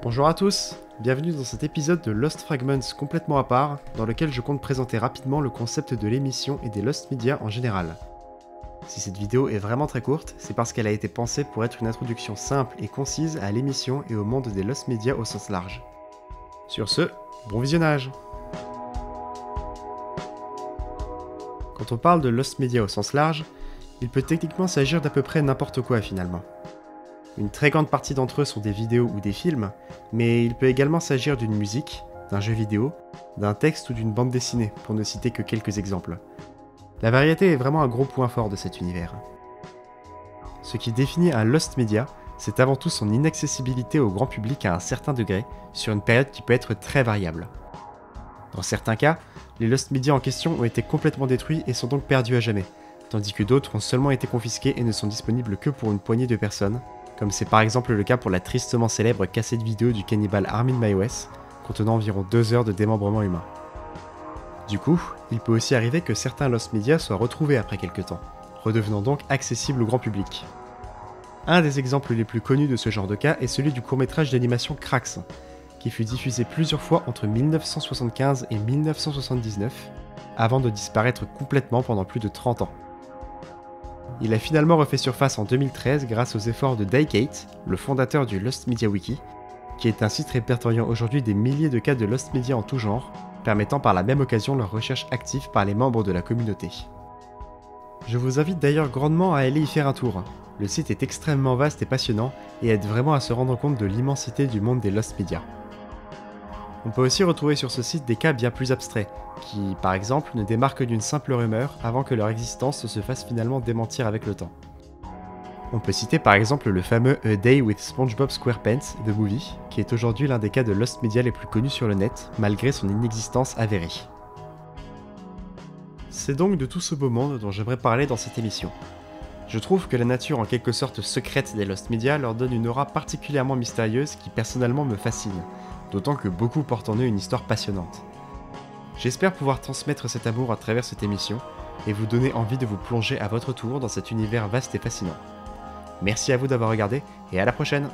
Bonjour à tous, bienvenue dans cet épisode de Lost Fragments complètement à part, dans lequel je compte présenter rapidement le concept de l'émission et des Lost Media en général. Si cette vidéo est vraiment très courte, c'est parce qu'elle a été pensée pour être une introduction simple et concise à l'émission et au monde des Lost Media au sens large. Sur ce, bon visionnage! Quand on parle de Lost Media au sens large, il peut techniquement s'agir d'à peu près n'importe quoi finalement. Une très grande partie d'entre eux sont des vidéos ou des films, mais il peut également s'agir d'une musique, d'un jeu vidéo, d'un texte ou d'une bande dessinée, pour ne citer que quelques exemples. La variété est vraiment un gros point fort de cet univers. Ce qui définit un Lost Media, c'est avant tout son inaccessibilité au grand public à un certain degré, sur une période qui peut être très variable. Dans certains cas, les Lost Media en question ont été complètement détruits et sont donc perdus à jamais, tandis que d'autres ont seulement été confisqués et ne sont disponibles que pour une poignée de personnes, comme c'est par exemple le cas pour la tristement célèbre cassette vidéo du cannibale Armin Meiwes, contenant environ 2 heures de démembrement humain. Du coup, il peut aussi arriver que certains Lost Media soient retrouvés après quelques temps, redevenant donc accessibles au grand public. Un des exemples les plus connus de ce genre de cas est celui du court-métrage d'animation Crax, qui fut diffusé plusieurs fois entre 1975 et 1979, avant de disparaître complètement pendant plus de 30 ans. Il a finalement refait surface en 2013 grâce aux efforts de Dykate, le fondateur du Lost Media Wiki, qui est un site répertoriant aujourd'hui des milliers de cas de Lost Media en tout genre, permettant par la même occasion leur recherche active par les membres de la communauté. Je vous invite d'ailleurs grandement à aller y faire un tour. Le site est extrêmement vaste et passionnant et aide vraiment à se rendre compte de l'immensité du monde des Lost Media. On peut aussi retrouver sur ce site des cas bien plus abstraits, qui, par exemple, ne démarrent que d'une simple rumeur avant que leur existence se fasse finalement démentir avec le temps. On peut citer par exemple le fameux A Day with SpongeBob SquarePants, The Movie, qui est aujourd'hui l'un des cas de Lost Media les plus connus sur le net, malgré son inexistence avérée. C'est donc de tout ce beau monde dont j'aimerais parler dans cette émission. Je trouve que la nature en quelque sorte secrète des Lost Media leur donne une aura particulièrement mystérieuse qui personnellement me fascine, d'autant que beaucoup portent en eux une histoire passionnante. J'espère pouvoir transmettre cet amour à travers cette émission et vous donner envie de vous plonger à votre tour dans cet univers vaste et fascinant. Merci à vous d'avoir regardé et à la prochaine!